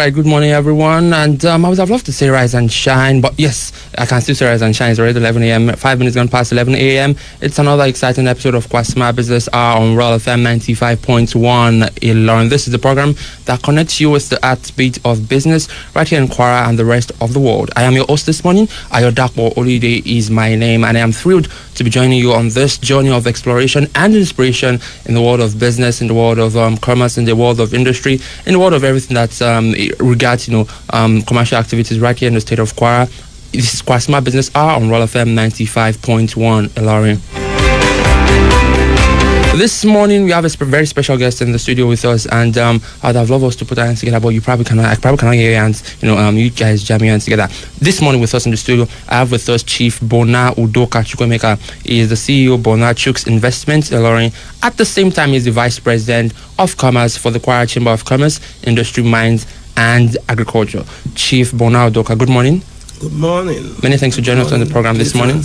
right, good morning, everyone. And I would have loved to say rise and shine, but yes, I can still say rise and shine. It's already 11 a.m., 5 minutes gone past 11 a.m. It's another exciting episode of Kwaccima Business Hour on Relevance 95.1 Ilorin. This is the program that connects you with the heartbeat of business right here in Kwara and the rest of the world. I am your host this morning. Udoka is my name, and I am thrilled to be joining you on this journey of exploration and inspiration in the world of business, in the world of commerce, in the world of industry, in the world of everything that regards, commercial activities right here in the state of Kwara. This is Kwaccima Business Hour on Roll FM 95.1 Ilorin. This morning we have a very special guest in the studio with us, and I'd have loved us to put our hands together, but I probably cannot hear your hands. You guys jam your hands together. This morning with us in the studio, I have with us Chief Bona Udoka Chukuemeka. He is the CEO of Bona Chuk's Investments Ilorin. At the same time, he's the Vice President of Commerce for the Kwara Chamber of Commerce, Industry, Mines and Agriculture. Chief Bona Udoka, good morning. Good morning. Many thanks for joining us on the program this morning.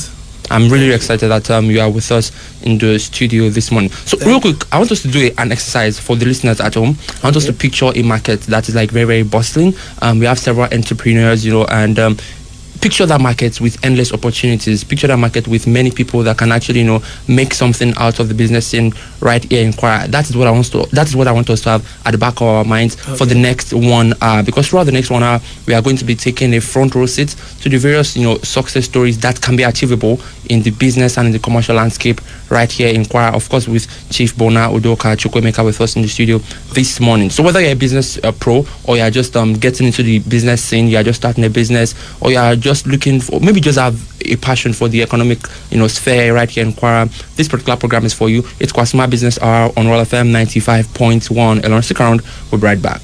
I'm really excited that you are with us in the studio this morning. So real quick, I want us to do an exercise for the listeners at home. I want us to picture a market that is like very, very bustling. We have several entrepreneurs, and picture that market with endless opportunities. Picture that market with many people that can actually, make something out of the business scene right here in Kwara. That is what I want us to have at the back of our minds for the next 1 hour. Because throughout the next 1 hour, we are going to be taking a front row seat to the various, success stories that can be achievable in the business and in the commercial landscape right here in Kwara. Of course, with Chief Bona Udoka Chukuemeka with us in the studio this morning. So whether you're a business pro, or you're just getting into the business scene, you're just starting a business, or you're just looking for, maybe just have a passion for the economic, sphere right here in Kwara, this particular program is for you. It's Kwaccima Business Hour on Roll FM 95.1. Elon, stick around. We'll be right back.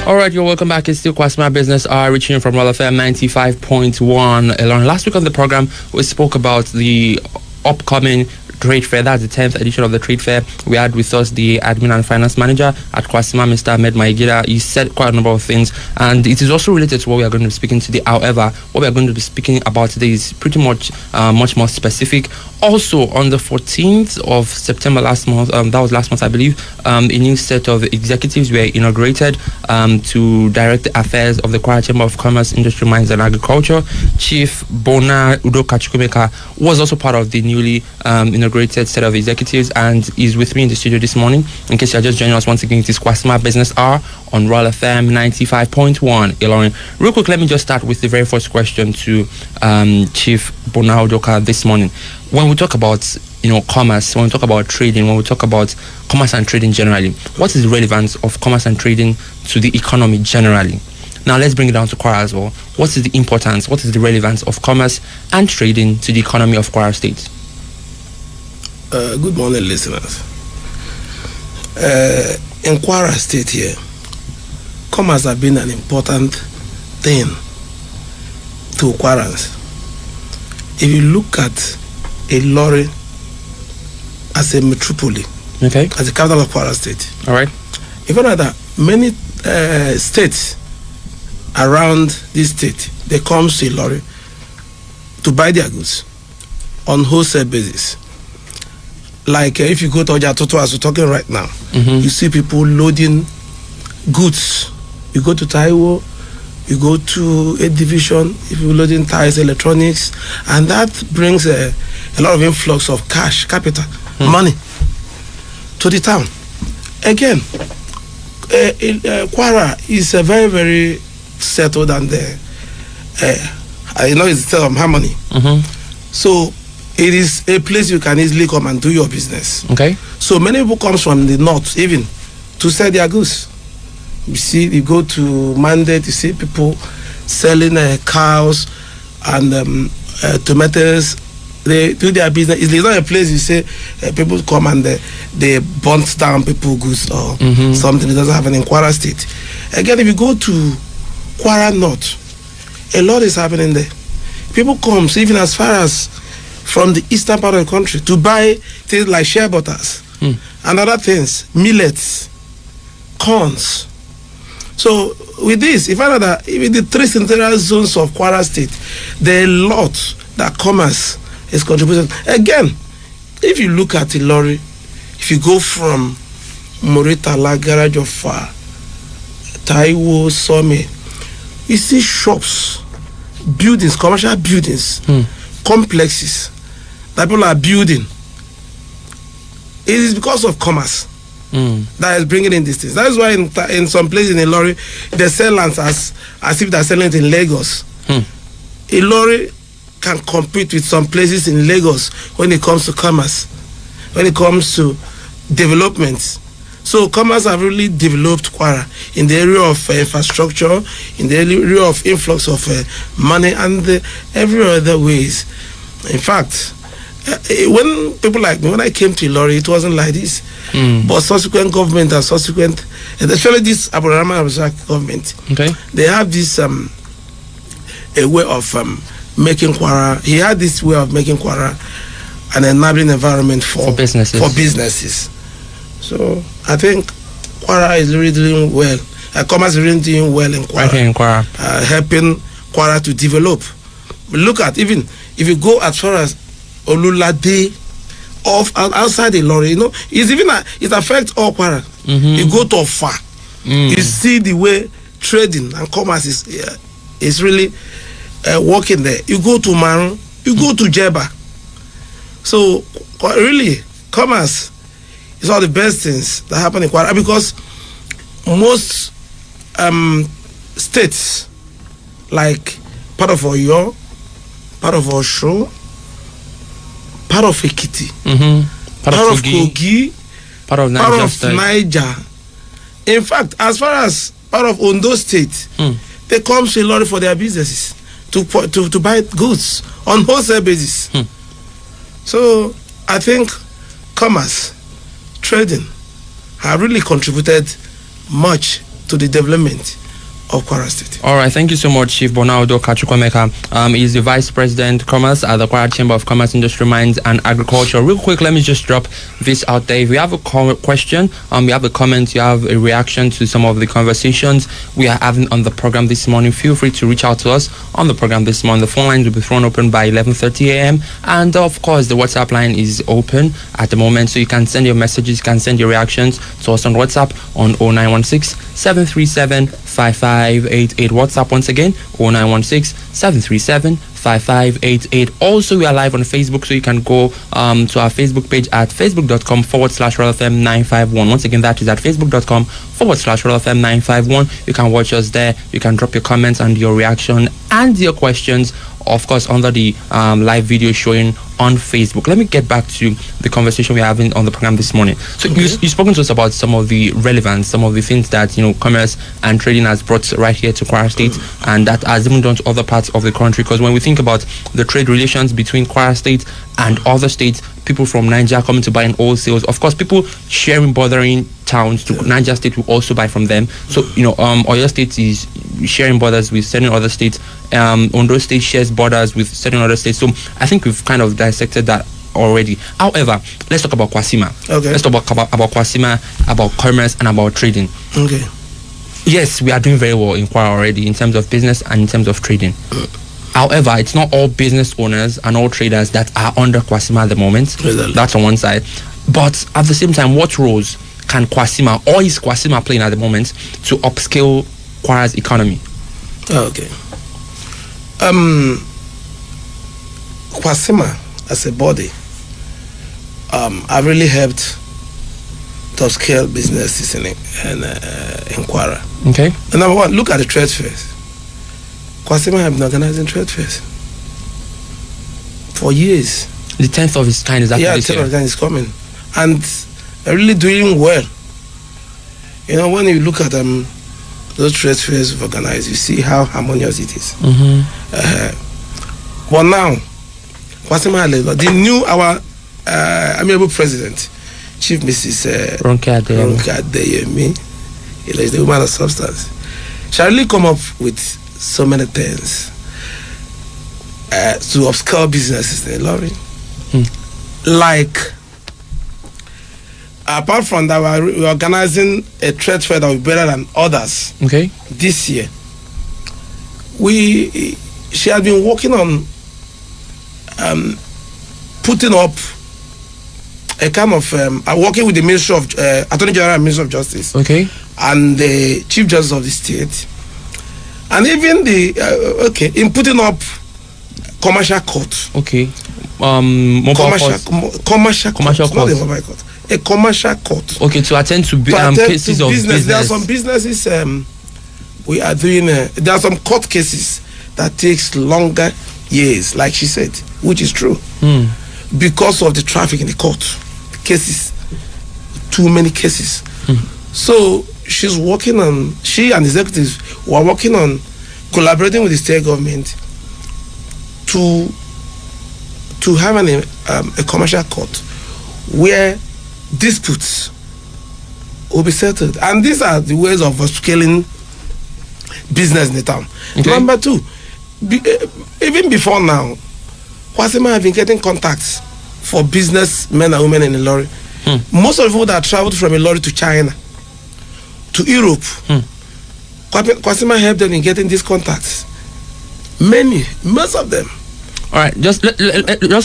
Alright, you're welcome back. It's still Kwaccima Business Hour, reaching from Roll FM 95.1. Last week on the program, we spoke about the upcoming trade fair. That's the 10th edition of the trade fair. We had with us the admin and finance manager at Kwaccima, Mr. Ahmed Maigida. He said quite a number of things, and it is also related to what we are going to be speaking today. However, what we are going to be speaking about today is pretty much much more specific. Also, on the 14th of September last month, that was last month, I believe, a new set of executives were inaugurated to direct the affairs of the Kwara Chamber of Commerce, Industry, Mines and Agriculture. Chief Bona Udoka Chukuemeka was also part of the newly inaugurated set of executives, and is with me in the studio this morning. In case you're just joining us once again, it is Kwaccima Business Hour on Roll FM 95.1 Ilorin. Real quick, let me just start with the very first question to Chief Bona Udoka this morning. When we talk about commerce, when we talk about trading, when we talk about commerce and trading generally, what is the relevance of commerce and trading to the economy generally? Now let's bring it down to Kwara as well. What is the importance, what is the relevance of commerce and trading to the economy of Kwara State? Good morning, listeners. In Kwara State here, commerce has been an important thing to Kwarans. If you look at Ilorin as a metropole, as the capital of Kwara State, all right, you find that many states around this state, they come to Ilorin to buy their goods on wholesale basis. Like if you go to Ojatoto, as we're talking right now, you see people loading goods. You go to Taiwo, you go to A Division, if you're loading tires, electronics, and that brings a lot of influx of cash, capital, money to the town. Again, Kwara is a very, very settled, and I know it's a state of harmony. So it is a place you can easily come and do your business. Okay. So many people come from the north even to sell their goods. You see, you go to Mandate, you see people selling cows and tomatoes They do their business. It's not a place you say people come and they burnt down people goods or something. It doesn't happen in Kwara State. Again, if you go to Kwara North, a lot is happening there. People come, so even as far as from the eastern part of the country to buy things like shea butters and other things, millets, corns. So with this, if I know that even the 3 central zones of Kwara State, there are a lot that commerce is contributing. Again, if you look at Ilori, if you go from Moritala, Garage of Far, Taiwo, Some, you see shops, buildings, commercial buildings, complexes that people are building. It is because of commerce that is bringing in these things. That is why in some places in Ilori, they sell lands as if they're selling it in Lagos. Ilori can compete with some places in Lagos when it comes to commerce, when it comes to development. So commerce have really developed Kwara in the area of infrastructure, in the area of influx of money and every other ways. In fact, when people like me, when I came to Ilori, it wasn't like this. But subsequent government and subsequent, especially this Abraham government, they have this a way of making Kwara. He had this way of making Kwara an enabling environment for businesses. So I think Kwara is really doing well. Commerce is really doing well in Kwara. Helping Kwara to develop. But look at, even if you go as far as Olulade, outside the lorry, you know, it affects all Kwara. You go to Ofa, you see the way trading and commerce is really working there. You go to Maru, you go to Jeba. So really, commerce is all the best things that happen in Kwara, because most states, like part of Oyo, part of Osho, part of Ekiti, part of Kogi, part of Niger. In fact, as far as part of Ondo State, they come to Ilori for their businesses to buy goods on wholesale basis. So I think commerce, trading have really contributed much to the development of Kwara State. All right, thank you so much, Chief Bona Udoka Chukuemeka. He's the Vice President Commerce at the Kwara Chamber of Commerce, Industry, Mines and Agriculture. Real quick, let me just drop this out there. If you have a question, you have a comment, you have a reaction to some of the conversations we are having on the program this morning, feel free to reach out to us on the program this morning. The phone lines will be thrown open by 11:30 a.m. And of course, the WhatsApp line is open at the moment, so you can send your messages, you can send your reactions to us on WhatsApp on 0916-737-5588. WhatsApp once again, 0916-737-5588. Also, we are live on Facebook, so you can go to our Facebook page at facebook.com/RelFM951. Once again, that is at facebook.com/RelFM951. You can watch us there. You can drop your comments and your reaction and your questions, of course, under the live video showing on Facebook. Let me get back to the conversation we're having on the program this morning. So you've spoken to us about some of the relevance, some of the things that, you know, commerce and trading has brought right here to Kwara State, and that has even done to other parts of the country. Because when we think about the trade relations between Kwara State and other states, people from Niger coming to buy in wholesales, of course, people sharing bordering towns to Niger State will also buy from them. So, you know, Oyo State is sharing borders with certain other states. Ondo State shares borders with certain other states. So I think we've kind of dissected that already. However, let's talk about Kwaccima. Let's talk about Kwaccima, about commerce and about trading. Yes, we are doing very well in Kwara already in terms of business and in terms of trading. However, it's not all business owners and all traders that are under Kwaccima at the moment. That's on one side. But at the same time, what roles can Kwaccima or is Kwaccima playing at the moment to upscale Kwara's economy? Kwaccima as a body have really helped to upscale businesses in Kwara. And number one, look at the trade fairs. Kwaccima have been organizing trade fairs for years. The 10th of its kind is actually this year. Yeah, 10th of its kind is coming, and they're really doing well. You know, when you look at those trade fairs we've organized, you see how harmonious it is. But now, Kwaccima had a lot. The new our amiable president, Chief Mrs. Ronke Adeyemi, is the woman of substance. She really come up with so many things to obscure businesses in Ilorin. Like, apart from that, we're organizing a trade fair that will be better than others. Okay. This year, she has been working on putting up a kind of working with the Ministry of Attorney General and Ministry of Justice. Okay. And the Chief Justice of the state, and even in putting up commercial court. Okay. Commercial court. Not a mobile court. A commercial court. Okay, to attend to cases of business. There are some businesses we are doing. There are some court cases that takes longer years, like she said, which is true, because of the traffic in the court. The cases, too many cases. So she's working on. She and executives were working on collaborating with the state government to have a commercial court where disputes will be settled, and these are the ways of scaling business in the town. Okay. Number two, even before now, Kwaccima have been getting contacts for businessmen and women in Ilorin. Most of the people that traveled from Ilorin to China, to Europe, Kwaccima helped them in getting these contacts. Most of them. All right, just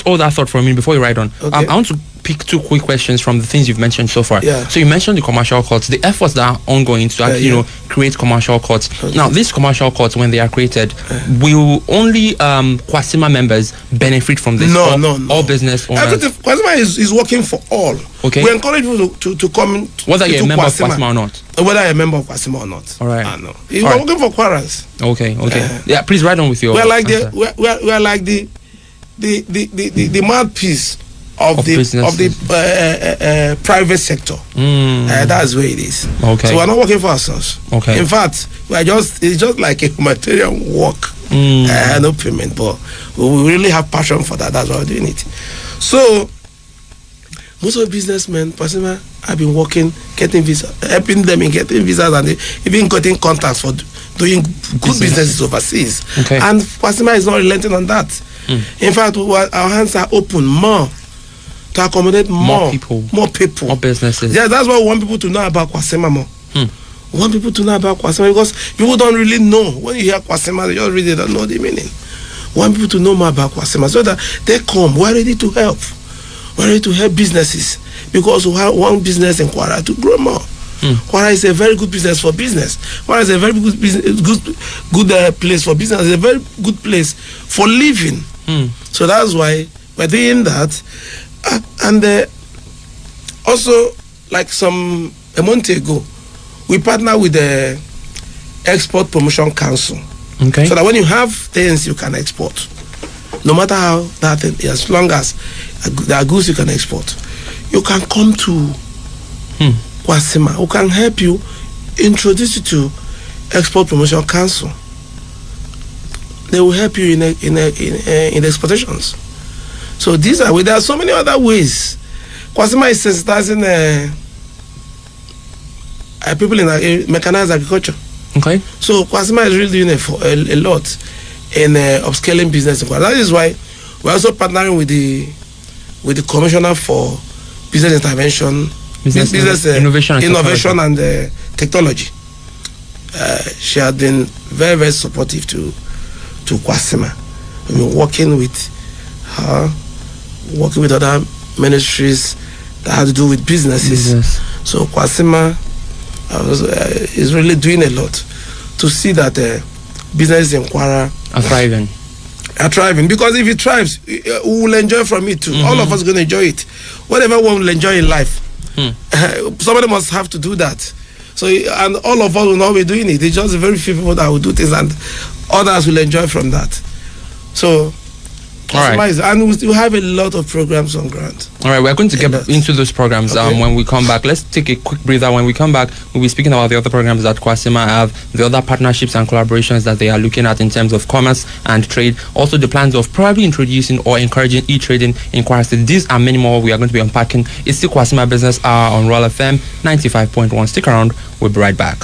hold that thought for me before you write on. Okay. I want to pick two quick questions from the things you've mentioned so far. Yeah. So you mentioned the commercial courts, the efforts that are ongoing to actually, create commercial courts. Okay. Now, these commercial courts, when they are created, will only Kwaccima members benefit from this? No. All business owners. Everything Kwaccima is working for all. Okay. We encourage people to come in. Whether you're a member of Kwaccima or not. Whether you're a member of Kwaccima or not. All right. I know. We're working for Kwaras. Okay. Yeah, please write on with your. We're like the mouthpiece of the private sector. That's where it is. Okay. So we're not working for ourselves. Okay. In fact, it's just like a humanitarian work. No payment, but we really have passion for that. That's why we're doing it. So most of the businessmen, Kwaccima, have been working, getting visas, helping them in getting visas, and even getting contacts for doing good businesses overseas. Okay. And Kwaccima is not relenting on that. In fact, our hands are open more to accommodate more people, more businesses. Yeah, that's why we want people to know about Kwaccima more. We want people to know about Kwaccima because people don't really know. When you hear Kwaccima, they just really don't know the meaning. We want people to know more about Kwaccima so that they come. We're ready to help. We're ready to help businesses because we want business in Kwara to grow more. Kwara is a very good business for business. Kwara is a very good place for business. It's a very good place for living. So that's why we're doing that. And also, like a month ago, we partnered with the Export Promotion Council. Okay. So that when you have things you can export, no matter how that thing, as long as there are goods you can export, you can come to Kwaccima, who can help you, introduce you to Export Promotion Council. They will help you in exportations. So there are so many other ways. Kwaccima is sensitizing people in mechanized agriculture. Okay. So Kwaccima is really doing a lot in upscaling business. That is why we're also partnering with the Commissioner for Business Intervention, Business Innovation and Technology. She has been very, very supportive to Kwaccima. We've been working with her, working with other ministries that have to do with businesses. So Kwaccima is really doing a lot to see that businesses in Kwara are thriving. Because if it thrives, we will enjoy from it too. All of us are going to enjoy it. Whatever one will enjoy in life, somebody must have to do that. So, and all of us will not be doing it. It's just very few people that will do things, and others will enjoy from that. So All right. And we still have a lot of programs on ground. All right, we're going to get into those programs when we come back. Let's take a quick breather. When we come back, we'll be speaking about the other programs that Kwaccima have, the other partnerships and collaborations that they are looking at in terms of commerce and trade, also the plans of probably introducing or encouraging e-trading in Kwara State. These and many more we are going to be unpacking. It's still Kwaccima Business Hour on Roll FM 95.1. Stick around, we'll be right back.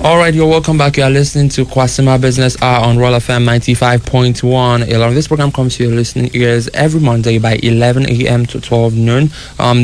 Alright, you're welcome back. You are listening to Kwaccima Business Hour on Roll FM 95.1. This program comes to your listening ears every Monday by 11 a.m. to 12 noon.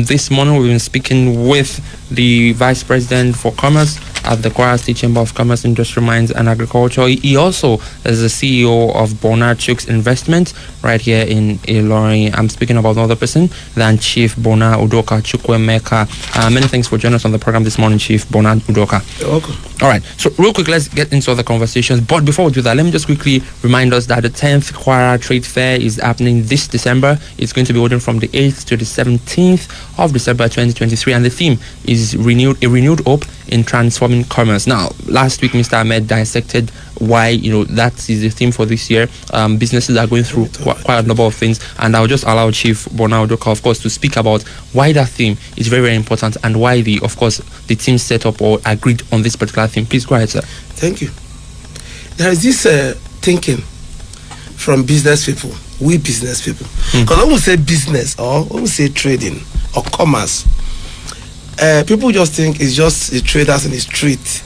This morning we've been speaking with the Vice President for Commerce at the Kwara State Chamber of Commerce, Industry, Mines and Agriculture. He also is the CEO of Bona Investment right here in Ilorin. I'm speaking about another person than Chief Bona Udoka Chukuemeka. Many thanks for joining us on the program this morning, Chief Bona Udoka. You're welcome. All right, so real quick, let's get into other conversations. But before we do that, let me just quickly remind us that the 10th Kwara Trade Fair is happening this December. It's going to be holding from the 8th to the 17th of December 2023, and the theme is a renewed hope in transforming commerce. Now, last week, Mr. Ahmed dissected why that is the theme for this year. Businesses are going through quite a number of things, and I'll just allow Chief Bona Udoka, of course, to speak about why that theme is very, very important and why the team set up or agreed on this particular theme. Please go ahead, sir. Thank you. There is this thinking from business people, we business people, because when we say business or when we say trading or commerce, people just think it's just the traders in the street.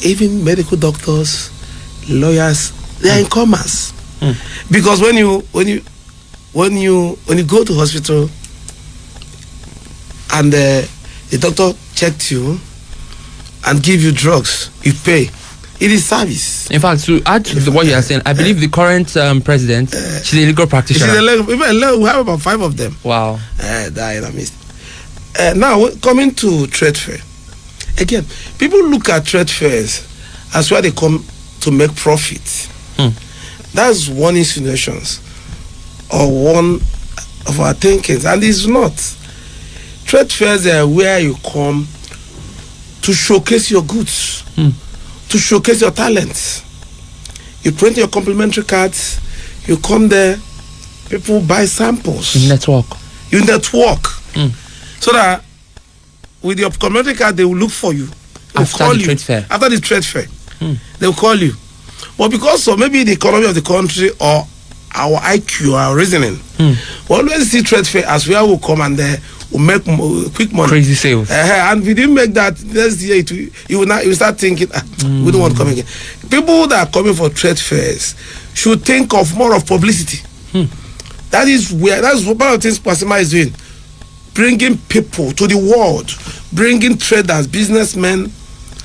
Even medical doctors, lawyers, they are in commerce. Because when you go to hospital and the doctor checked you and give you drugs, you pay. It is service. In fact, to add to what you are saying, I believe the current president, she's a legal practitioner. We have about 5 of them. Wow. Now, coming to trade fair. Again, people look at trade fairs as where they come to make profit. That's one insinuation or one of our thinkings, and it's not. Trade fairs are where you come to showcase your goods, to showcase your talents. You print your complimentary cards, you come there, people buy samples. You network. So that with your complimentary card, they will look for you. After the trade fair? After the trade fair. They'll call you. But because of maybe the economy of the country or our IQ, our reasoning, we always see trade fair as where we'll come and we'll make quick money. Crazy sales. And we didn't make that next year. You will start thinking, we don't want to come again. People that are coming for trade fairs should think of more of publicity. That's one of the things Kwaccima is doing. Bringing people to the world, bringing traders, businessmen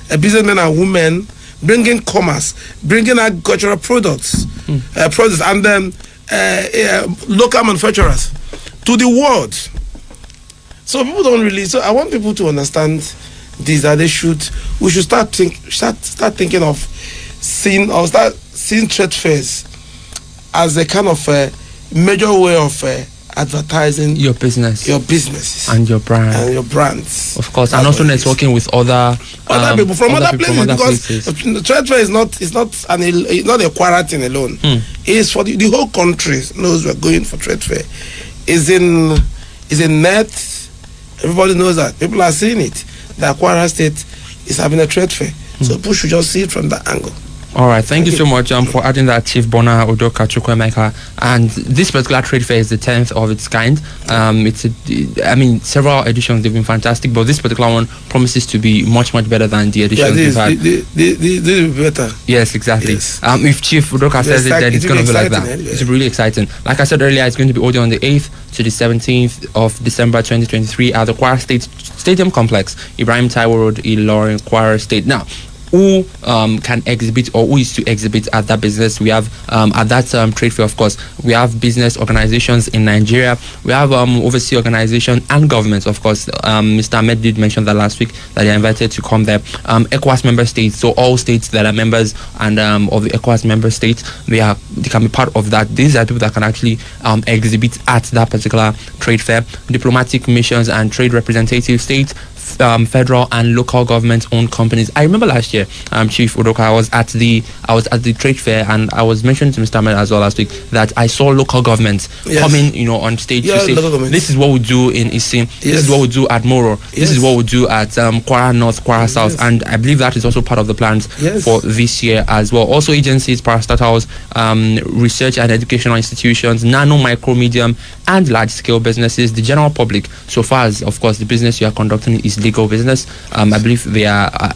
and women, bringing commerce, bringing agricultural products, and then local manufacturers to the world. So people don't really. So I want people to understand this, that we should start thinking of start seeing trade fairs as a kind of a major way of advertising your businesses and your brands, of course, and also networking with other people from other places, because the trade fair is not a Kwara thing alone. It's for the whole country knows we're going for trade fair. Is in net. Everybody knows that. People are seeing it. That Kwara State is having a trade fair, so people should just see it from that angle. All right, thank you so much for adding that, Chief Bona, Udoka, Chukuemeka. And this particular trade fair is the 10th of its kind. Several editions, they've been fantastic, but this particular one promises to be much, much better than the editions we've had. This will be better. Yes, exactly. Yes. If Chief Udoka says it, then it's going to be like that. Anyway. It's really exciting. Like I said earlier, it's going to be audio on the 8th to the 17th of December 2023 at the Kwara State Stadium Complex, Ibrahim Taiwo Road, Ilorin, Kwara State. Now, who can exhibit or who is to exhibit at that business? We have at that trade fair, of course, we have business organizations in Nigeria, we have overseas organizations and governments, of course. Mr. Ahmed did mention that last week, that they are invited to come there. ECOWAS member states, so all states that are members and of the ECOWAS member states, they can be part of that. These are people that can actually exhibit at that particular trade fair. Diplomatic missions and trade representative states, federal and local government-owned companies. I remember last year, Chief Udoka, I was at the trade fair, and I was mentioning to Mr. Ahmed as well last week that I saw local governments coming, on stage to say, this is what we do in Isim, this is what we do at Moro, this is what we do at Kwara North, Kwara South, and I believe that is also part of the plans for this year as well. Also agencies, parastatals, research and educational institutions, nano, micro, medium, and large-scale businesses, the general public, so far as, of course, the business you are conducting is legal business. I believe they are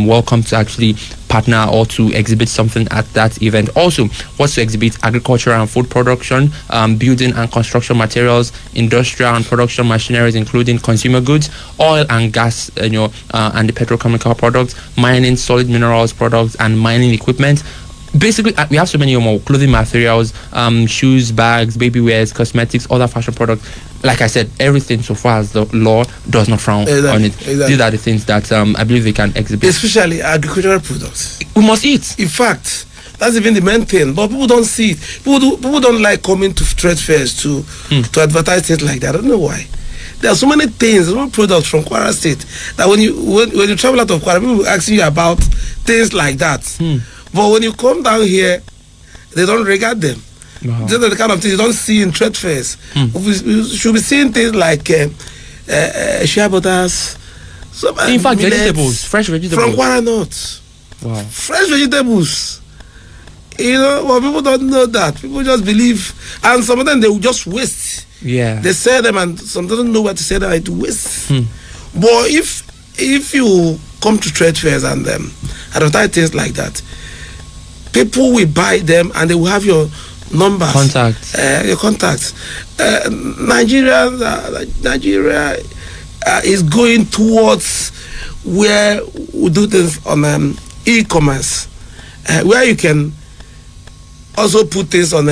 welcome to actually partner or to exhibit something at that event. Also, what's to exhibit? Agriculture and food production, building and construction materials, industrial and production machineries, including consumer goods, oil and gas, and the petrochemical products, mining, solid minerals products, and mining equipment. Basically, we have so many more clothing materials, shoes, bags, baby wears, cosmetics, other fashion products. Like I said, everything so far as the law does not frown on it. Exactly. These are the things that I believe they can exhibit. Especially agricultural products. We must eat. In fact, that's even the main thing. But people don't see it. People don't like coming to trade fairs to advertise things like that. I don't know why. There are so many things, so many products from Kwara State that when you travel out of Kwara, people will ask you about things like that. But when you come down here, they don't regard them. These are the kind of things you don't see in trade fairs. We should be seeing things like shea butters. In fact, vegetables, fresh vegetables. From Kwara North. Wow. Fresh vegetables. Well, people don't know that. People just believe. And some of them, they will just waste. Yeah. They sell them and some don't know where to sell them and to waste. But if you come to trade fairs and advertise things like that, people will buy them and they will have your numbers, your contacts. Nigeria is going towards where we do things on e-commerce, where you can also put things on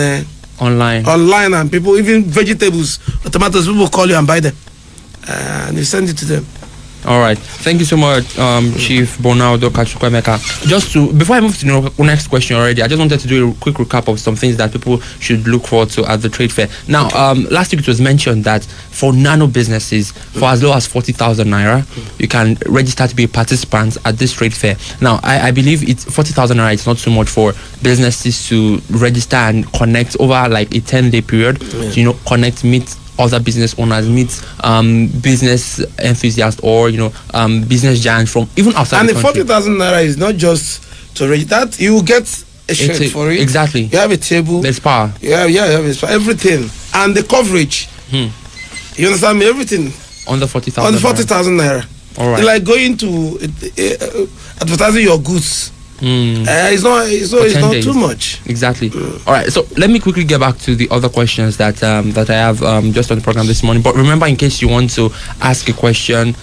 online, and people, even vegetables or tomatoes, people call you and buy them, and you send it to them. All right, thank you so much, Chief Bona, Udoka, Chukuemeka. Before I move to the next question already, I just wanted to do a quick recap of some things that people should look forward to at the trade fair. Now, last week it was mentioned that for nano businesses, for as low as 40,000 naira, you can register to be a participant at this trade fair. Now, I believe it's 40,000 naira. It's not too much for businesses to register and connect over like a 10-day period. To, connect, meet other business owners, meet business enthusiasts, or business giants from even outside And the the country. 40,000 naira is not just to reach that. You get a shirt for it. Exactly. You have a table. There's power. You have everything. And the coverage. You understand me? Everything. On the 40,000. On the 40,000 naira. All right. It's like going to advertising your goods. It's not days. too much. Exactly. All right. So let me quickly get back to the other questions that I have just on the program this morning. But remember, in case you want to ask a question,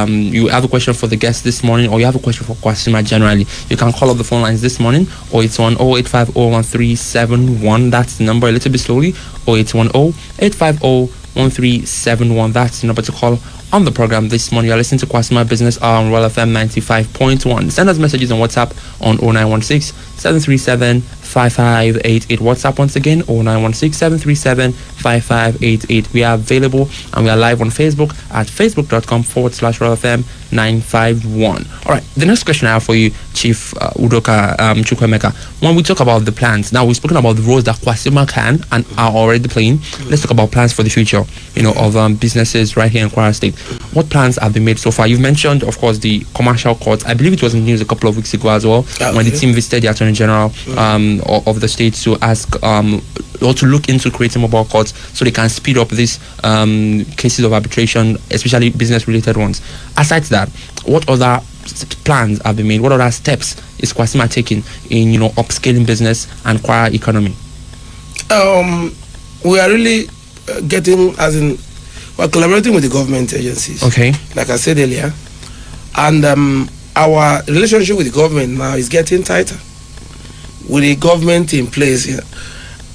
you have a question for the guest this morning, or you have a question for Kwaccima generally, you can call up the phone lines this morning. 08108501371. That's the number. A little bit slowly. 08108501371. That's the number to call on the program this morning. You're listening to Kwaccima Business Hour on Royal FM 95.1. Send us messages on WhatsApp on 0916 737 5588. WhatsApp once again 0916 737 5588. We are available and we are live on Facebook at facebook.com/Royal FM 951. All right, the next question I have for you, Chief Udoka Chukuemeka. When we talk about the plans, now we've spoken about the roles that Kwaccima can and are already playing. Let's talk about plans for the future, of businesses right here in Kwara State. What plans have been made so far? You've mentioned, of course, the commercial court. I believe it was in the news a couple of weeks ago as well, when the team visited the Attorney General of the state to ask or to look into creating mobile courts so they can speed up these cases of arbitration, especially business-related ones. Aside that, what other plans have been made? What other steps is Kwaccima taking in upscaling business and Kwara economy? We are really we're collaborating with the government agencies. Okay. Like I said earlier, and our relationship with the government now is getting tighter. With the government in place,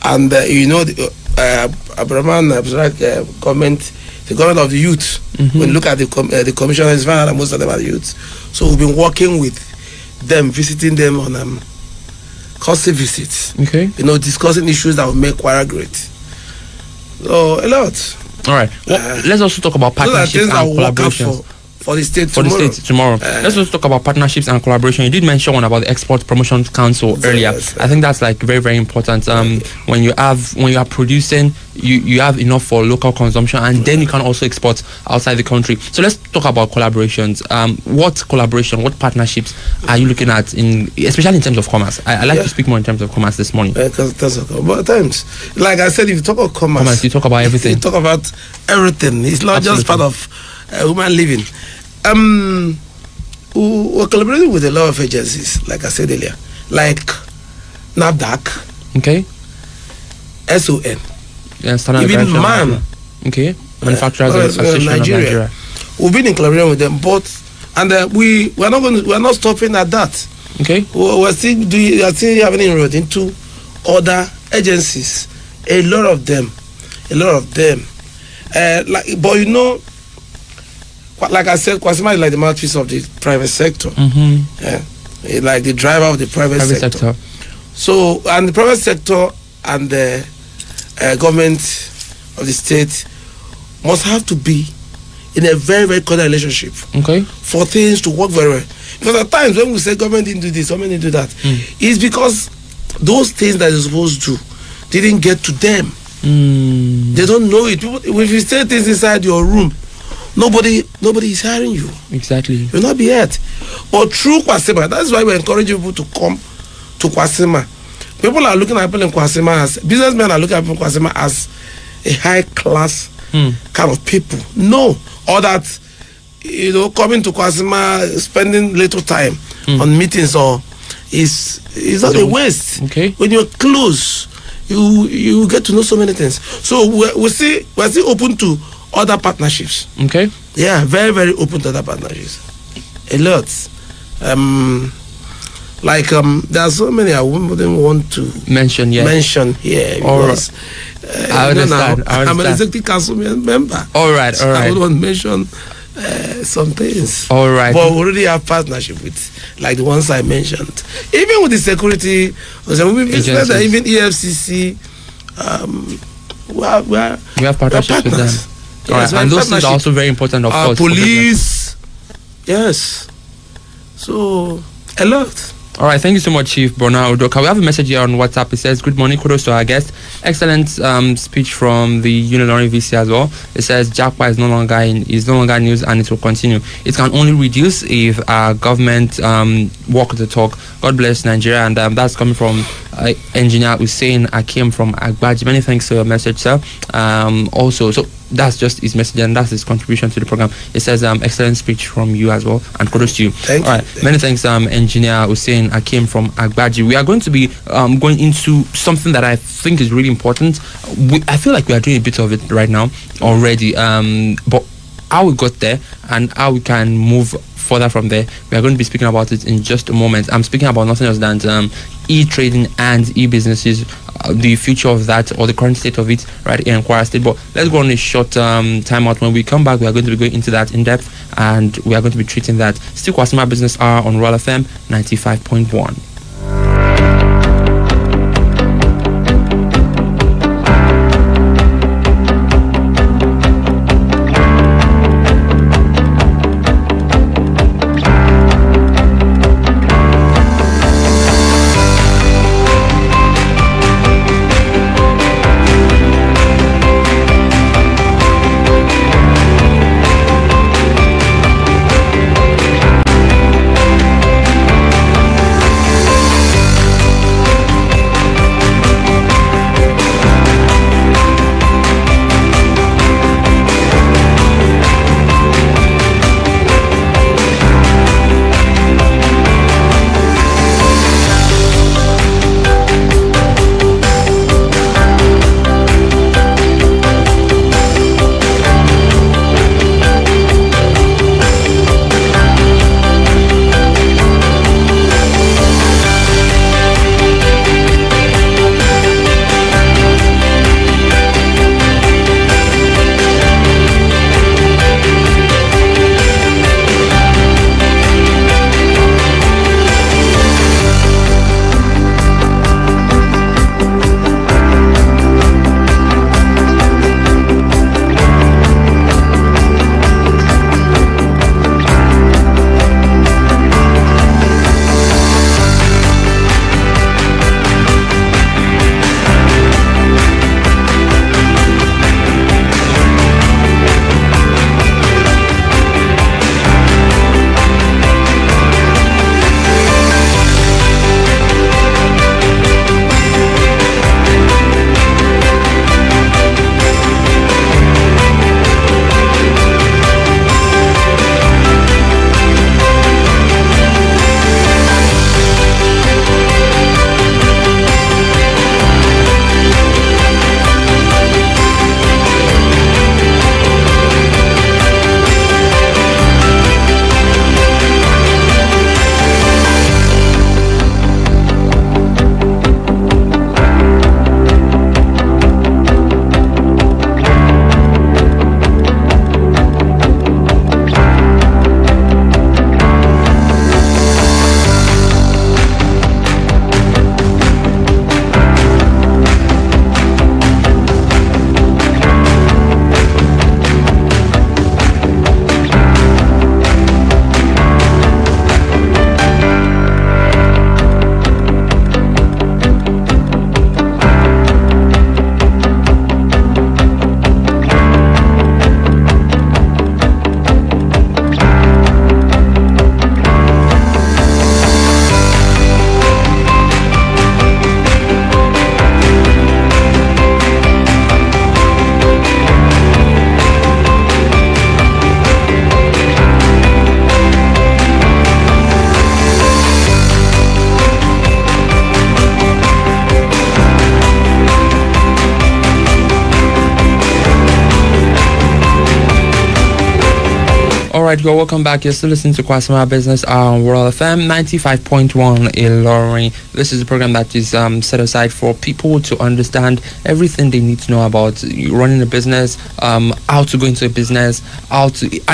and the Abraman government, the government of the youth. When you look at the commissioners, most of them are the youth. So we've been working with them, visiting them on courtesy visits. Okay. Discussing issues that will make Kwara great. So a lot. All right. Well, let's also talk about partnerships and collaborations. For the state tomorrow. Let's also talk about partnerships and collaboration. You did mention one about the Export Promotion Council earlier. Yes. I think that's very, very important. When you are producing, you have enough for local consumption, and then you can also export outside the country. So let's talk about collaborations. What partnerships are you looking at especially in terms of commerce? I like to speak more in terms of commerce this morning. But times, like I said, if you talk about commerce, you talk about everything. You talk about everything. It's not just part of human living. We're collaborating with a lot of agencies, like I said earlier, like NAFDAC, okay, SON, even MAN, okay, Manufacturers Association of Nigeria. We've been in collaboration with them, we're not stopping at that. Okay, we're still having inroad into other agencies. A lot of them. Like I said, Kwaccima is like the mouthpiece of the private sector. Like the driver of the private sector. So, and the private sector and the government of the state must have to be in a very, very cordial relationship. Okay. For things to work very well. Because at times when we say government didn't do this, government didn't do that, it's because those things that they're supposed to didn't get to them. They don't know it. If you say things inside your room, nobody is hiring you. Exactly. You'll not be hurt. But through Kwaccima, that's why we encourage people to come to Kwaccima. People are looking at people in Kwaccima as businessmen are looking at people in Kwaccima as a high class kind of people. No, or that coming to Kwaccima, spending little time on meetings is not a waste. Okay. When you're close, you get to know so many things. So we're still open to other partnerships. Okay. Yeah, very, very open to other partnerships. A lot. There are so many I wouldn't want to mention here. Because I understand. I'm an executive council member. All right. I would want to mention some things. All right. But we already have partnership with, like the ones I mentioned. Even with the security, even EFCC, we have partnerships with them. Yes, and those things are also very important, of course. Police, yes. So, a lot. All right, thank you so much, Chief Bona Udoka. We have a message here on WhatsApp. It says, "Good morning, kudos to our guest. Excellent speech from the Unilorin VC as well." It says, "Japa is no longer news, and it will continue. It can only reduce if our government walk the talk. God bless Nigeria." And that's coming from Engineer Hussein Akim from Agbaji. Many thanks for your message, sir. Also, so that's just his message, and that's his contribution to the program. It says, "Excellent speech from you as well, and kudos to you." Thank All right, many thanks, Engineer Hussein Akim from Agbaji. We are going to be going into something that I think is really important. I feel like we are doing a bit of it right now already, but how we got there and how we can move further from there, we are going to be speaking about it in just a moment. I'm speaking about nothing else than e-trading and e-businesses, the future of that, or the current state of it right here in Kwara State. But let's go on a short time out. When we come back, we are going to be going into that in depth, and we are going to be treating that. Still Kwaccima Business Hour on Royal FM 95.1. Alright, you're welcome back. You're still listening to Kwaccima Business on World FM 95.1 Ilorin. This is a program that is set aside for people to understand everything they need to know about running a business, how to go into a business, and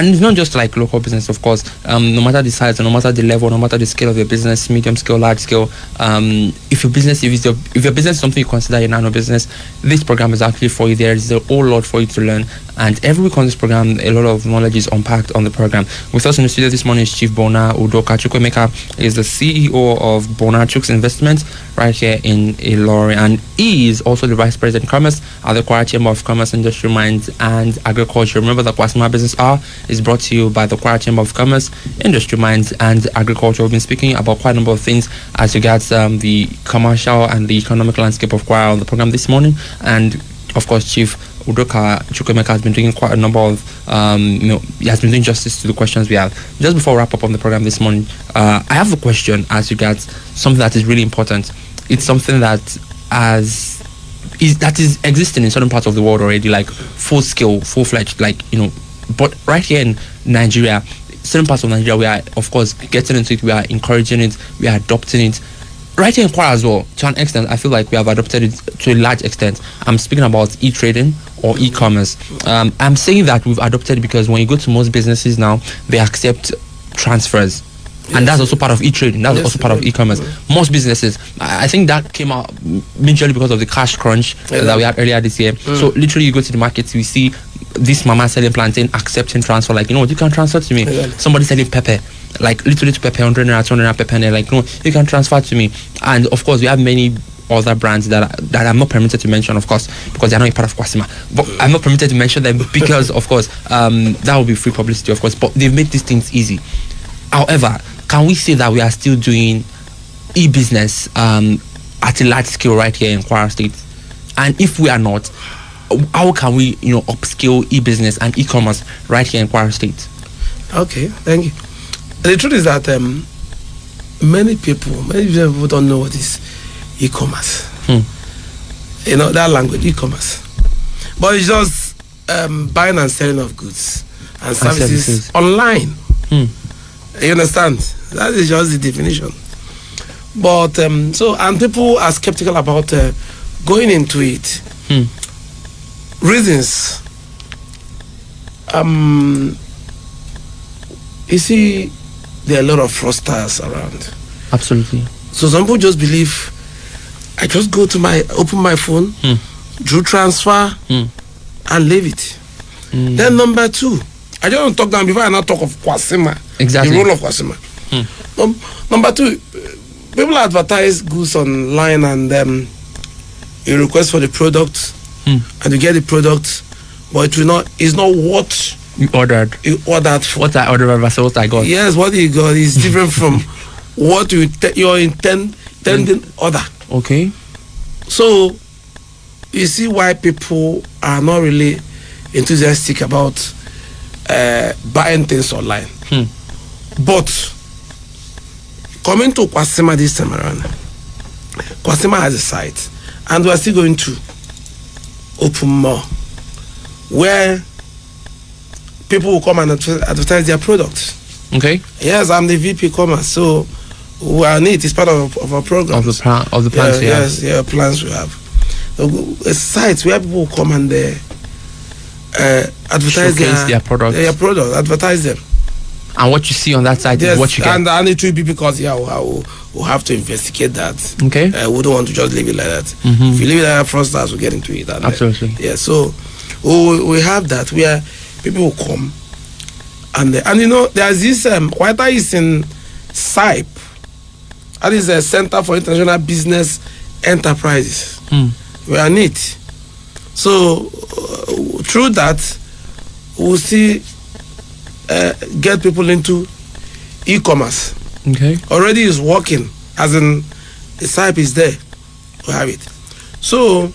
it's not just like local business, of course. No matter the size, no matter the level, no matter the scale of your business, medium scale, large scale. If your business is something you consider your nano business, this program is actually for you. There is a whole lot for you to learn, And every week on this program, a lot of knowledge is unpacked on the program. With us in the studio this morning is Chief Bona Udoka. Chukuemeka is the CEO of Bona Chuk's Investments right here in Ilorin, and he is also the Vice President Commerce at the Kwara Chamber of Commerce, Industry, Mines and Agriculture. Remember, the Kwaccima Business Hour is brought to you by the Kwara Chamber of Commerce, Industry, Mines and Agriculture. We've been speaking about quite a number of things as regards the commercial and the economic landscape of Kwara on the program this morning, and of course Chief Udoka Chukuemeka has been doing quite a number of he has been doing justice to the questions we have. Just before we wrap up on the program this morning, I have a question as regards something that is really important. It's something that is existing in certain parts of the world already, like full scale, full-fledged, but right here in Nigeria, certain parts of Nigeria, we are of course getting into it, we are encouraging it, we are adopting it. Right here in Kwara as well, to an extent, I feel like we have adopted it to a large extent. I'm speaking about e-trading or e-commerce. I'm saying that we've adopted it because when you go to most businesses now, they accept transfers. Yes. And that's also part of e-trading. That's also part of e-commerce. Most businesses, I think that came out majorly because of the cash crunch that we had earlier this year. So literally you go to the markets, we see this mama selling plantain, accepting transfer, like, you can transfer to me. Somebody selling pepper, like literally to pepper, 100 naira, 200 naira pepper, and they're like, no, you can transfer to me. And of course we have many other brands that I'm not permitted to mention, of course, because they're not a part of Kwaccima. But I'm not permitted to mention them because, of course, that will be free publicity, of course. But they've made these things easy. However, can we say that we are still doing e-business at a large scale right here in Kwara State? And if we are not, how can we, upscale e-business and e-commerce right here in Kwara State? Okay, thank you. The truth is that many people don't know what is e-commerce. That language, e-commerce. But it's just buying and selling of goods and services online. You understand? That is just the definition. But and people are skeptical about going into it. Reasons. You see, there are a lot of fraudsters around. Absolutely. So some people just believe, I just go to open my phone, do transfer, and leave it. Then number two, I just want to talk down before I now talk of Kwaccima. Exactly. The role of Kwaccima. Number two, people advertise goods online and you request for the product and you get the product, but it's not what you ordered. For. What I ordered versus what I got. Yes, what you got is different from what your intending order. Okay. So you see why people are not really enthusiastic about buying things online. But coming to Kwaccima this time around, Kwaccima has a site, and we are still going to open more where people will come and advertise their products. Okay. Yes, I'm the VP Commerce, so we are need. It's part of our program. Of the plans. Yes, plans we have. A site where people will come and advertise their products. Advertise them. And what you see on that site is what you get. And it will be because we'll have to investigate that. Okay. We don't want to just leave it like that. If you leave it like that, fraudsters will get into it. And, absolutely. So we have that where people will come and there's this Kwara is in SIPE. That is a Center for International Business Enterprises. We are neat. So through that, we'll see get people into e-commerce. Okay. Already is working, as in the SIPE is there. We have it. So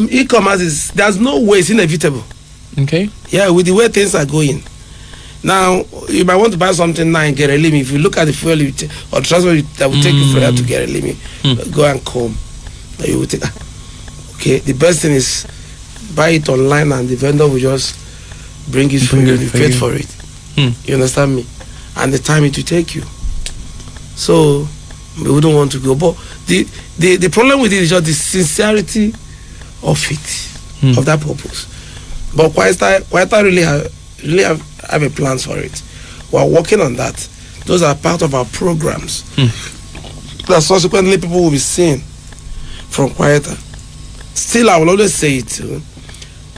e-commerce there's no way, it's inevitable. Okay. Yeah, with the way things are going. Now, you might want to buy something now in Gerelimi. If you look at the fuel or transport that will take you further to Gerelimi, go and come. You will take. Okay, the best thing is buy it online and the vendor will just bring it for you and you pay for it. You understand me? And the time it will take you. So we wouldn't want to go. But the problem with it is just the sincerity of it, of that purpose. But Kwara really have a plan for it. We're working on that. Those are part of our programs. That subsequently people will be seeing from Kwara. Still, I will always say it.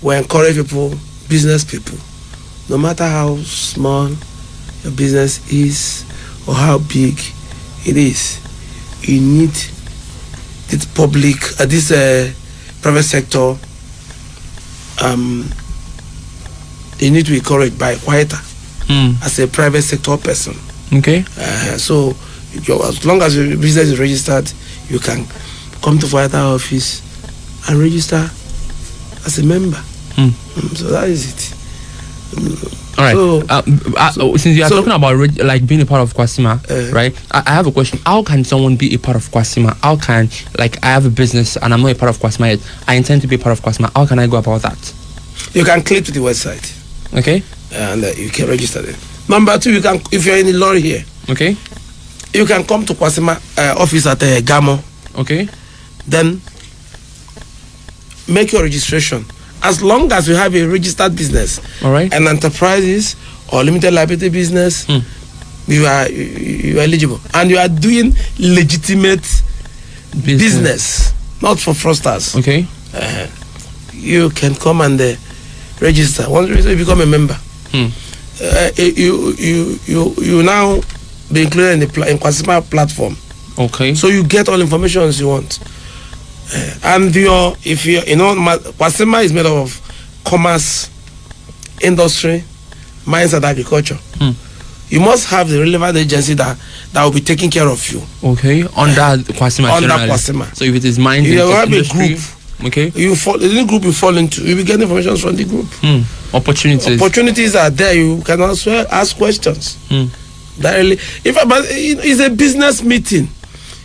we encourage people, business people, no matter how small your business is or how big it is, you need this public, this private sector. You need to be encouraged by Kwara as a private sector person. Okay. So as long as your business is registered, you can come to Kwara office and register as a member. So that is it. All right. So, since you are talking about like being a part of Kwaccima, right? I have a question. How can someone be a part of Kwaccima? How can, like, I have a business and I'm not a part of Kwaccima yet. I intend to be a part of Kwaccima. How can I go about that? You can click to the website. Okay. And you can register there. Number 2, you can, if you're in the lorry here, okay, you can come to Kwaccima office at Gamo. Okay. Then make your registration. As long as you have a registered business, all right, an enterprises or limited liability business, you are eligible, and you are doing legitimate business, not for fraudsters. Okay. You can come and register. Once you become a member, you now be included in the Kwaccima platform. Okay. So you get all information you want. And Kwaccima is made up of commerce, industry, mines and agriculture. You must have the relevant agency that will be taking care of you. Okay, under Kwaccima. Under Kwaccima. So if it is mines, you have industry, a group. Okay. The group you fall into, you will get information from the group. Opportunities are there. You can also ask questions. Directly. It's a business meeting.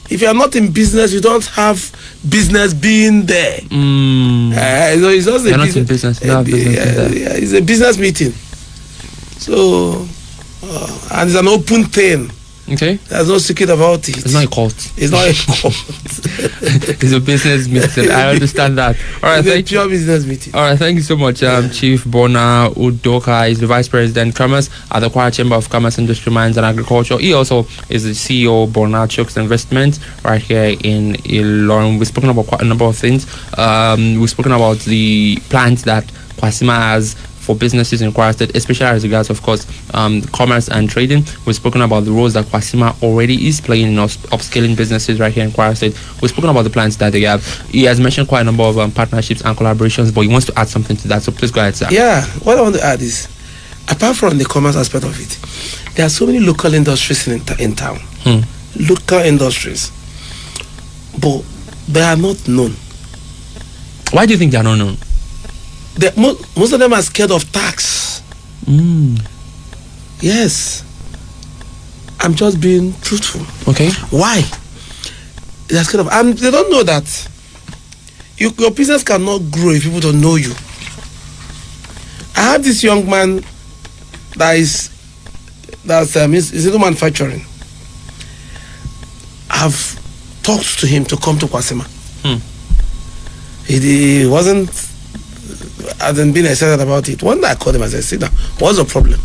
If you are not in business, you don't have business being there. So it's just a business. It's a business meeting. So, and it's an open thing. Okay. There's no secret about it. It's not a cult. It's not a cult. It's a business meeting. I understand that. All right, it's a pure business meeting. All right, thank you so much, Chief Bona Udoka is the Vice President Commerce at the Kwara Chamber of Commerce, Industry, Mines and Agriculture. He also is the CEO of Bona Chokes Investment right here in Ilorin. We've spoken about quite a number of things. We've spoken about the plans that Kwaccima has for businesses in Kwara State, especially as regards, of course, commerce and trading. We've spoken about the roles that Kwaccima already is playing in upscaling businesses right here in Kwara State. We've spoken about the plans that they have. He has mentioned quite a number of partnerships and collaborations, but he wants to add something to that. So please go ahead, sir. Yeah, what I want to add is, apart from the commerce aspect of it, there are so many local industries in town. Local industries, but they are not known. Why do you think they are not known? Most of them are scared of tax. Yes. I'm just being truthful. Okay. Why? They're scared of, and they don't know that your business cannot grow if people don't know you. I have this young man that's into manufacturing. I've talked to him to come to Kwaccima. He hasn't been excited about it. One day I called him and said, "Sit down. What's the problem?"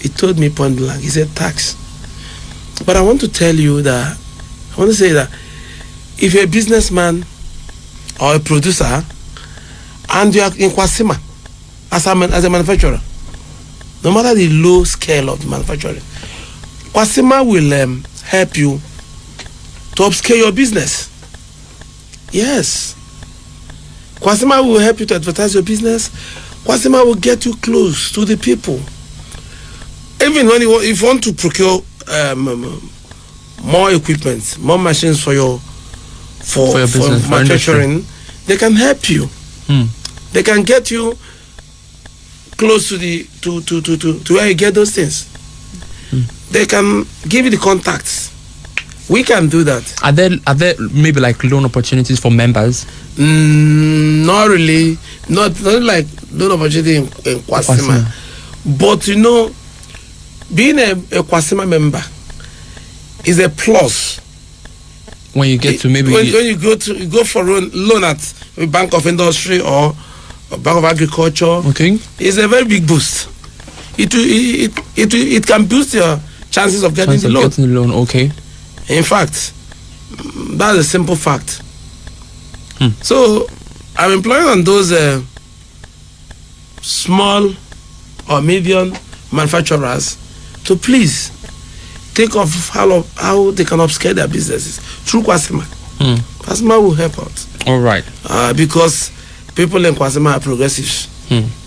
He told me point blank. He said, "Tax." But I want to say that if you're a businessman or a producer and you are in Kwaccima as a manufacturer, no matter the low scale of the manufacturing, Kwaccima will help you to upscale your business. Yes. Kwaccima will help you to advertise your business. Kwaccima will get you close to the people. Even if you want to procure more equipment, more machines for your business, manufacturing, they can help you. They can get you close to where you get those things. They can give you the contacts. We can do that. Are there maybe like loan opportunities for members? Not really. Not like loan opportunity in Kwaccima. But being a Kwaccima member is a plus. When you get to when you go for loan at a Bank of Industry or a Bank of Agriculture. Okay. It's a very big boost. It can boost your chances of getting the loan. Okay. In fact, that's a simple fact. So I'm employing on those small or medium manufacturers to please think of how they can upscale their businesses through Kwaccima. Kwaccima will help out. All right. Because people in Kwaccima are progressives.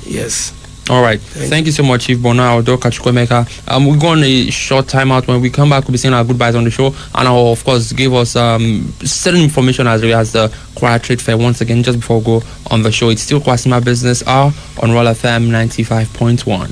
Yes. All right. Thank you so much, Chief Bona, Udoka, Chukuemeka. We'll go on a short timeout. When we come back, we'll be saying our goodbyes on the show. And I'll, of course, give us certain information as regards the Kwara Trade Fair. Once again, just before we go on the show, it's still Kwaccima Business Hour on Roll FM 95.1.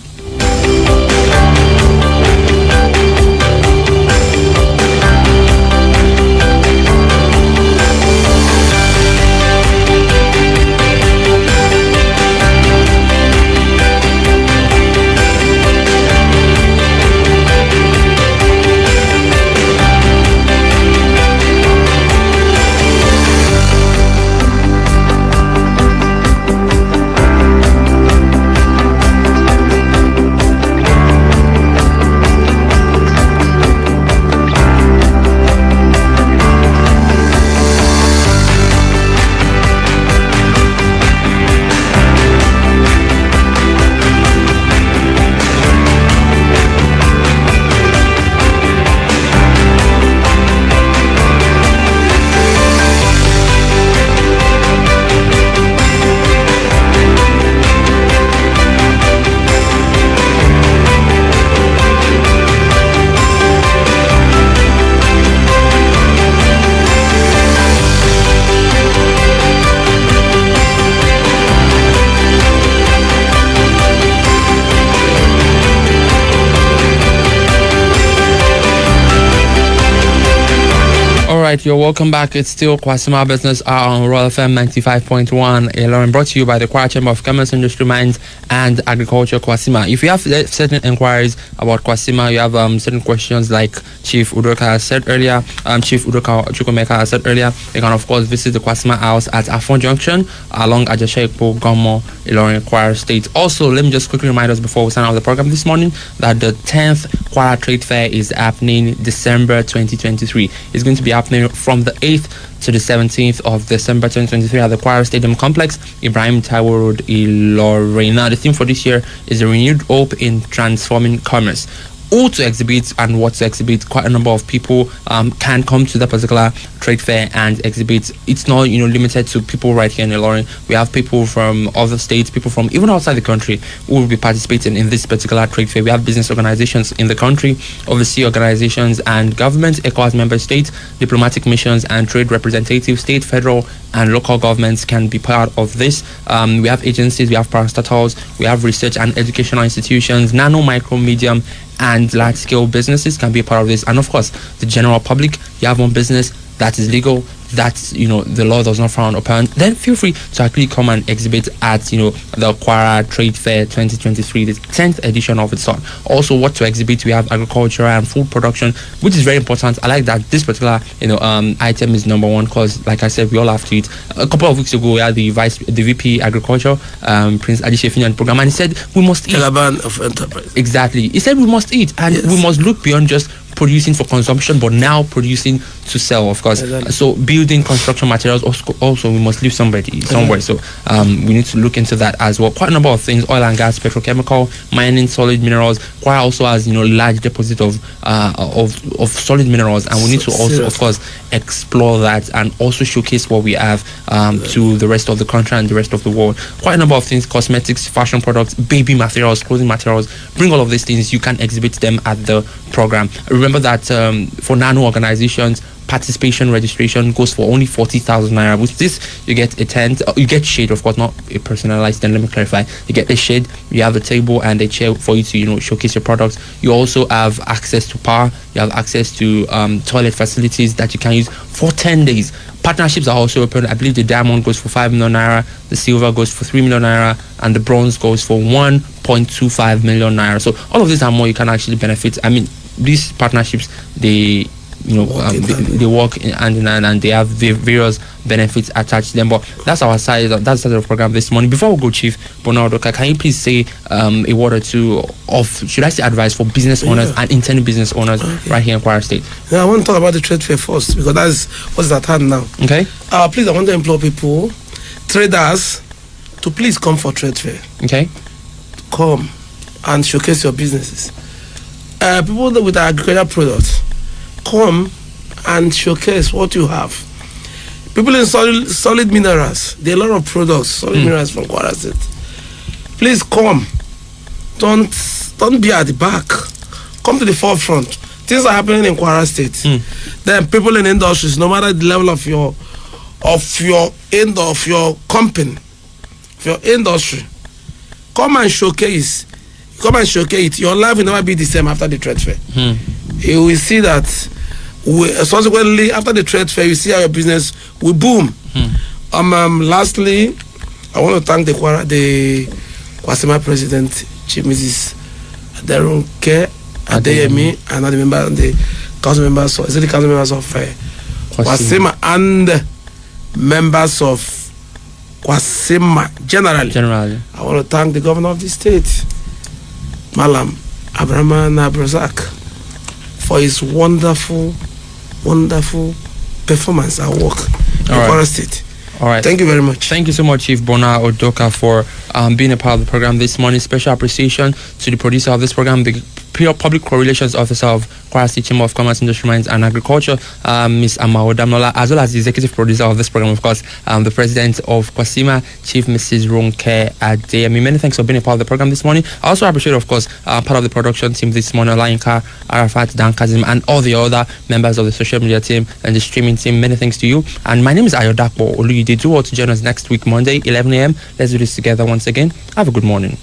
You're welcome back. It's still Kwaccima Business Hour on Royal FM 95.1. Lauren, brought to you by the Kwara Chamber of Commerce, Industry, Mines and Agriculture, Kwaccima. If you have certain inquiries about Kwaccima, you have certain questions like Chief Udoka said earlier, Chief Udoka Chukuemeka said earlier, you can of course visit the Kwaccima House at Afon Junction along Ajashekpo, Gomo, Ilorin, Kwara State. Also, let me just quickly remind us before we sign off the program this morning that the 10th Kwara Trade Fair is happening December 2023. It's going to be happening from the 8th to the 17th of December 2023 at the Kwara Stadium Complex, Ibrahim Taiwo Road, Ilorin. Now, the theme for this year is a renewed hope in transforming commerce. Who to exhibit and what to exhibit. Quite a number of people can come to that particular trade fair and exhibit. It's not limited to people right here in Ilorin. We have people from other states, people from even outside the country who will be participating in this particular trade fair. We have business organizations in the country, overseas organizations and government, ECOWAS member states, diplomatic missions and trade representatives, state, federal and local governments can be part of this. We have agencies, we have parastatals, we have research and educational institutions, nano, micro, medium and large-scale businesses can be a part of this. And of course, the general public, you have one business that is legal, that the law does not frown upon, then feel free to actually come and exhibit at the Kwara Trade Fair 2023, the 10th edition of its sort. Also, what to exhibit, we have agriculture and food production, which is very important. I like that this particular item is number one because, like I said, we all have to eat. A couple of weeks ago, we had the VP Agriculture, Prince Adishefini, on the program, and he said we must eat. Calaban of Enterprise. Exactly. He said we must eat, and we must look beyond just producing for consumption, but now producing to sell, of course. Exactly. So building construction materials also we must leave somewhere. So we need to look into that as well. Quite a number of things: oil and gas, petrochemical, mining, solid minerals. Kwara also has large deposit of solid minerals, and we need to also of course explore that and also showcase what we have to the rest of the country and the rest of the world. Quite a number of things: cosmetics, fashion products, baby materials, clothing materials. Bring all of these things. You can exhibit them at the program. Remember that for nano organizations, participation registration goes for only 40,000 naira. With this, you get a tent, you get shade, of course, not a personalized tent. Let me clarify. You get a shade, you have a table and a chair for you to showcase your products. You also have access to power. You have access to toilet facilities that you can use for 10 days. Partnerships are also open. I believe the diamond goes for 5 million naira, the silver goes for 3 million naira, and the bronze goes for 1.25 million naira. So all of these and more you can actually benefit. I mean, these partnerships, they work hand in hand and they have various benefits attached to them. But that's our side. That's the program this morning. Before we go, Chief Bona, can you please say a word or two of, should I say, advice for business owners and internal business owners right here in Kwara State? Yeah, I want to talk about the trade fair first because that's what's at hand now. Okay. Please, I want to implore people, traders, to please come for trade fair. Okay. come and showcase your businesses. People with agricultural products, come and showcase what you have. People in solid minerals, there are a lot of products, solid minerals from Kwara State. Please come. Don't be at the back. Come to the forefront. Things are happening in Kwara State. Then people in industries, no matter the level of your company, of your industry, come and showcase. Come and showcase. Your life will never be the same after the trade fair. You will see that. Subsequently, after the trade fair, you see how your business will boom. Lastly, I want to thank the Kwaccima President, Chief Mrs. Aderunke Adeyemi, and the council members of Kwaccima and members of Kwaccima generally. I want to thank the governor of the state, Malam Abraham Abrazak, for his wonderful performance and work in Kwara State. All right. Thank you very much. Thank you so much, Chief Bona Udoka, for being a part of the program this morning. Special appreciation to the producer of this program, the Public Relations Officer of Kwara State Chamber of Commerce, Industry, Mines and Agriculture, Ms. Amao Damnola, as well as the executive producer of this program, of course, the president of Kwaccima, Chief Mrs. Ronke Adeyemi. Many thanks for being a part of the program this morning. I also appreciate, of course, part of the production team this morning, Olayinka, Arafat, Dan Kazim, and all the other members of the social media team and the streaming team. Many thanks to you. And my name is Ayodakbo Oluyide. Do all to join us next week, Monday, 11 a.m. Let's do this together once again. Have a good morning.